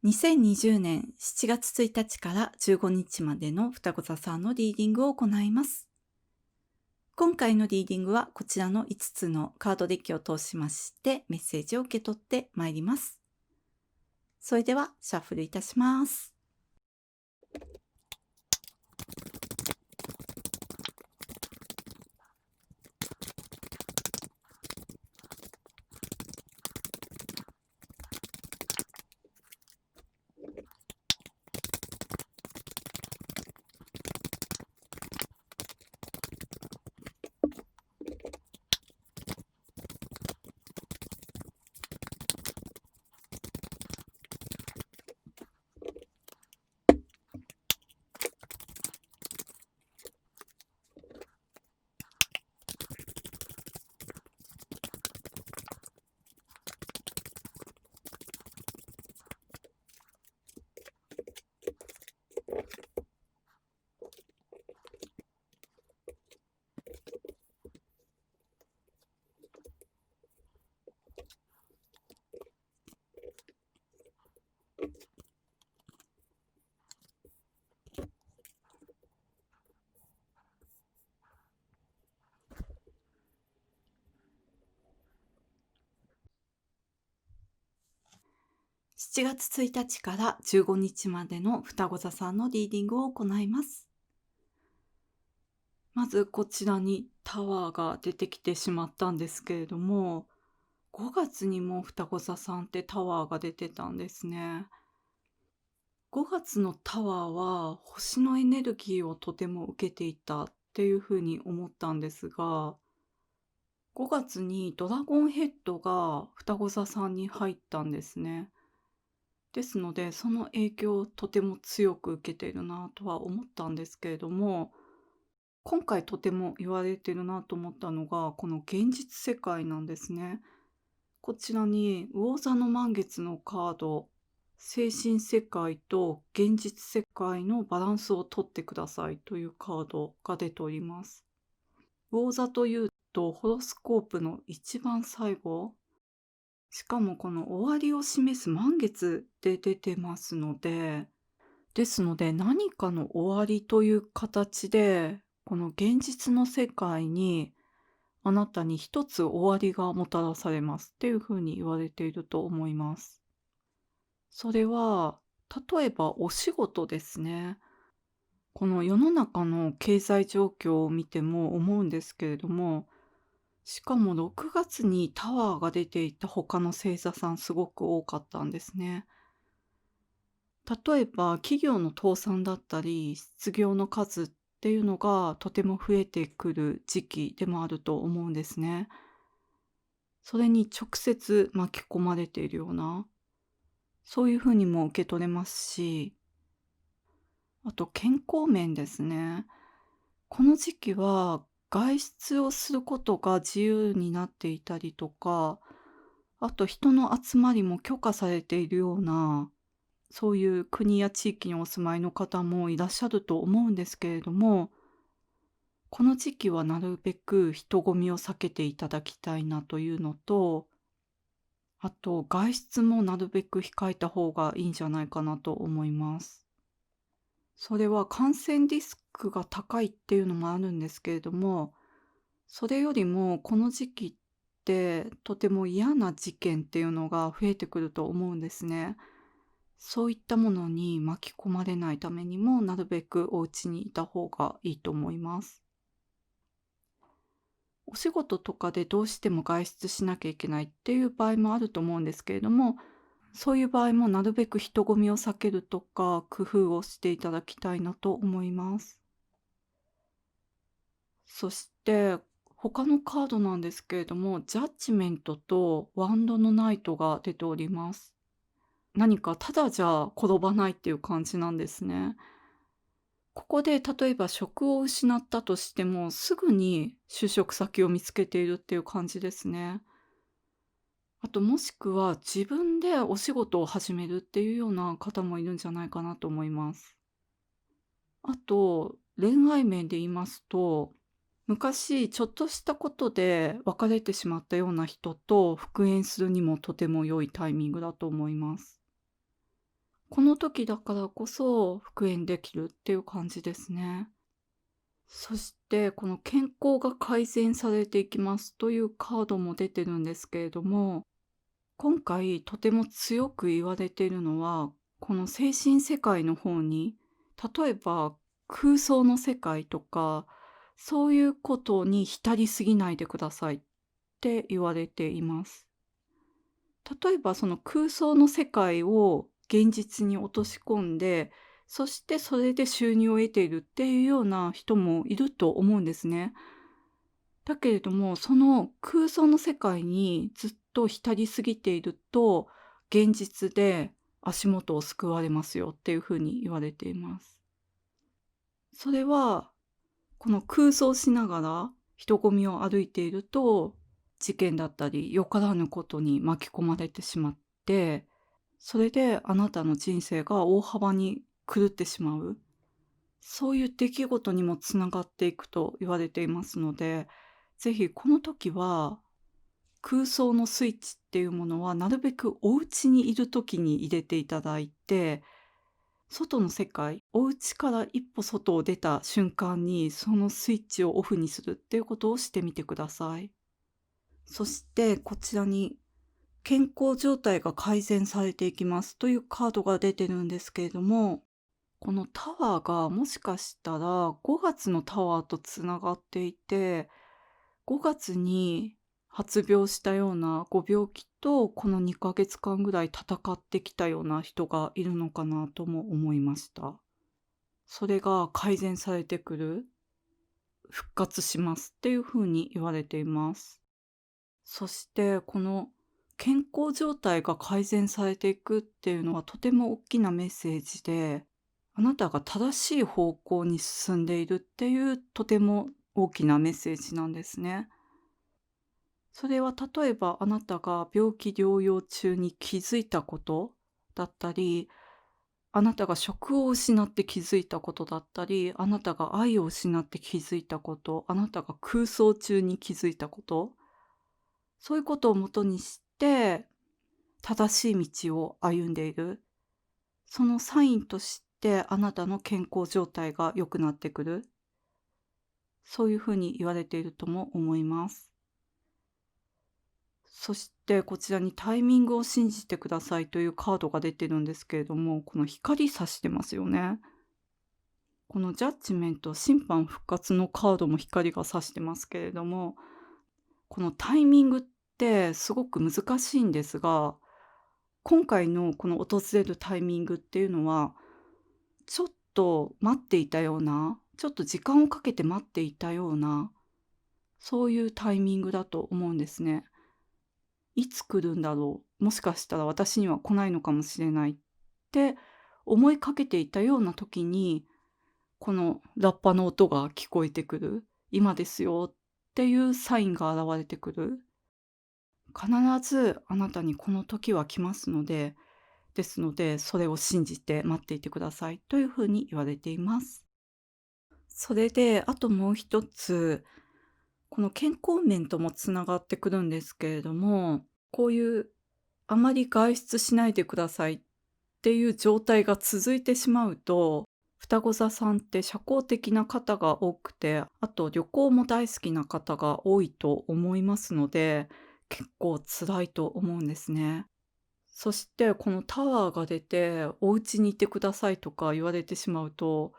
2020年7月1日から15日までの双子座さんのリーディングを行います。今回のリーディングはこちらの5つのカードデッキを通しましてメッセージを受け取ってまいります。それではシャッフルいたします。7月1日から15日までの双子座さんのリーディングを行います。まずこちらにタワーが出てきてしまったんですけれども、5月にも双子座さんってタワーが出てたんですね。5月のタワーは星のエネルギーをとても受けていたっていうふうに思ったんですが、5月にドラゴンヘッドが双子座さんに入ったんですね。ですので、その影響をとても強く受けているなとは思ったんですけれども、今回とても言われてるなと思ったのが、この現実世界なんですね。こちらに魚座の満月のカード、精神世界と現実世界のバランスをとってくださいというカードが出ております。魚座というとホロスコープの一番最後、しかもこの終わりを示す満月で出てますので、何かの終わりという形で、この現実の世界にあなたに一つ終わりがもたらされますっていうふうに言われていると思います。それは、例えばお仕事ですね。この世の中の経済状況を見ても思うんですけれども、しかも6月にタワーが出ていた他の星座さんすごく多かったんですね。例えば企業の倒産だったり失業の数っていうのがとても増えてくる時期でもあると思うんですね。それに直接巻き込まれているような、そういうふうにも受け取れますし、あと健康面ですね。この時期は外出をすることが自由になっていたりとか、あと人の集まりも許可されているような、そういう国や地域にお住まいの方もいらっしゃると思うんですけれども、この時期はなるべく人混みを避けていただきたいなというのと、あと外出もなるべく控えた方がいいんじゃないかなと思います。それは感染リスクが高いっていうのもあるんですけれども、それよりもこの時期ってとても嫌な事件っていうのが増えてくると思うんですね。そういったものに巻き込まれないためにも、なるべくお家にいた方がいいと思います。お仕事とかでどうしても外出しなきゃいけないっていう場合もあると思うんですけれども、そういう場合もなるべく人混みを避けるとか、工夫をしていただきたいなと思います。そして、他のカードなんですけれども、ジャッジメントとワンドのナイトが出ております。何かただじゃ転ばないっていう感じなんですね。ここで例えば職を失ったとしても、すぐに就職先を見つけているっていう感じですね。あともしくは自分でお仕事を始めるっていうような方もいるんじゃないかなと思います。あと、恋愛面で言いますと、昔ちょっとしたことで別れてしまったような人と復縁するにもとても良いタイミングだと思います。この時だからこそ復縁できるっていう感じですね。そして、この健康が改善されていきますというカードも出てるんですけれども、今回とても強く言われているのは、この精神世界の方に、例えば空想の世界とか、そういうことに浸りすぎないでくださいって言われています。例えばその空想の世界を現実に落とし込んで、そしてそれで収入を得ているっていうような人もいると思うんですね。だけれども、その空想の世界にずっと浸りすぎていると、現実で足元を救われますよっていうふうに言われています。それは、この空想しながら人混みを歩いていると、事件だったりよからぬことに巻き込まれてしまって、それであなたの人生が大幅に狂ってしまう、そういう出来事にもつながっていくと言われていますので、ぜひこの時は空想のスイッチっていうものはなるべくお家にいる時に入れていただいて、外の世界、お家から一歩外を出た瞬間にそのスイッチをオフにするっていうことをしてみてください。そしてこちらに健康状態が改善されていきますというカードが出てるんですけれども、このタワーがもしかしたら5月のタワーとつながっていて、5月に発病したようなご病気とこの2ヶ月間ぐらい戦ってきたような人がいるのかなとも思いました。それが改善されてくる、復活しますっていう風に言われています。そしてこの健康状態が改善されていくっていうのはとても大きなメッセージで、あなたが正しい方向に進んでいるっていうとても大きなメッセージなんですね。それは例えばあなたが病気療養中に気づいたことだったり、あなたが職を失って気づいたことだったり、あなたが愛を失って気づいたこと、あなたが空想中に気づいたこと、そういうことをもとにして、正しい道を歩んでいる。そのサインとして、あなたの健康状態が良くなってくる。そういうふうに言われているとも思います。そしてこちらにタイミングを信じてくださいというカードが出てるんですけれども、この光差してますよね。このジャッジメント、審判復活のカードも光が差してますけれども、このタイミングってすごく難しいんですが、今回のこの訪れるタイミングっていうのは、ちょっと待っていたような、ちょっと時間をかけて待っていたような、そういうタイミングだと思うんですね。いつ来るんだろう、もしかしたら私には来ないのかもしれないって思いかけていたような時に、このラッパの音が聞こえてくる、今ですよっていうサインが現れてくる。必ずあなたにこの時は来ますので、ですので、それを信じて待っていてくださいというふうに言われています。それで、あともう一つ、この健康面ともつながってくるんですけれども、こういうあまり外出しないでくださいっていう状態が続いてしまうと、双子座さんって社交的な方が多くて、あと旅行も大好きな方が多いと思いますので、結構辛いと思うんですね。そしてこのタワーが出て、お家にいてくださいとか言われてしまうと、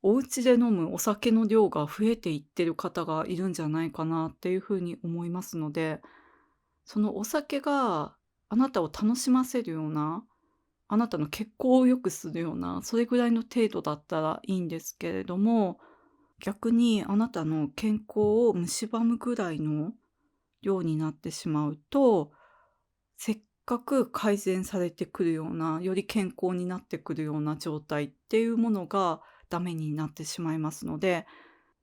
お家で飲むお酒の量が増えていってる方がいるんじゃないかなっていうふうに思いますので、そのお酒があなたを楽しませるような、あなたの血行を良くするような、それぐらいの程度だったらいいんですけれども、逆にあなたの健康を蝕むぐらいの量になってしまうと、せっかく改善されてくるような、より健康になってくるような状態っていうものがダメになってしまいますので、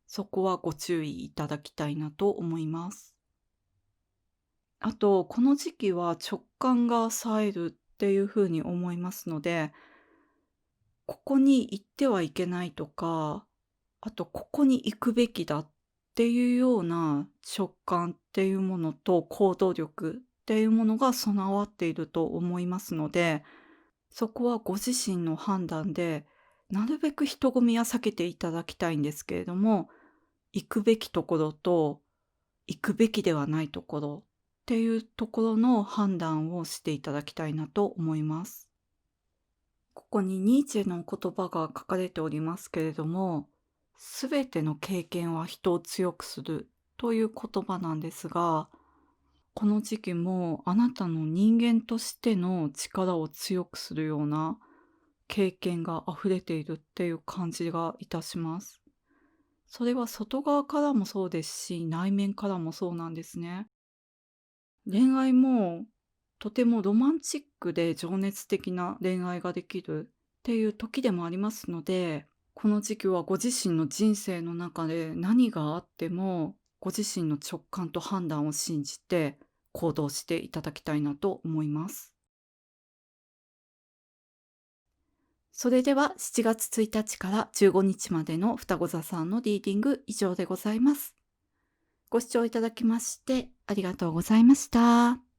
そこはご注意いただきたいなと思います。あと、この時期は直感が冴えるっていうふうに思いますので、ここに行ってはいけないとか、あとここに行くべきだっていうような直感っていうものと行動力っていうものが備わっていると思いますので、そこはご自身の判断で、なるべく人混みは避けていただきたいんですけれども、行くべきところと行くべきではないところっていうところの判断をしていただきたいなと思います。ここにニーチェの言葉が書かれておりますけれども、すべての経験は人を強くするという言葉なんですが、この時期もあなたの人間としての力を強くするような経験が溢れているっていう感じがいたします。それは外側からもそうですし、内面からもそうなんですね。恋愛もとてもロマンチックで情熱的な恋愛ができるっていう時でもありますので、この時期はご自身の人生の中で何があっても、ご自身の直感と判断を信じて行動していただきたいなと思います。それでは7月1日から15日までの双子座さんのリーディング以上でございます。ご視聴いただきましてありがとうございました。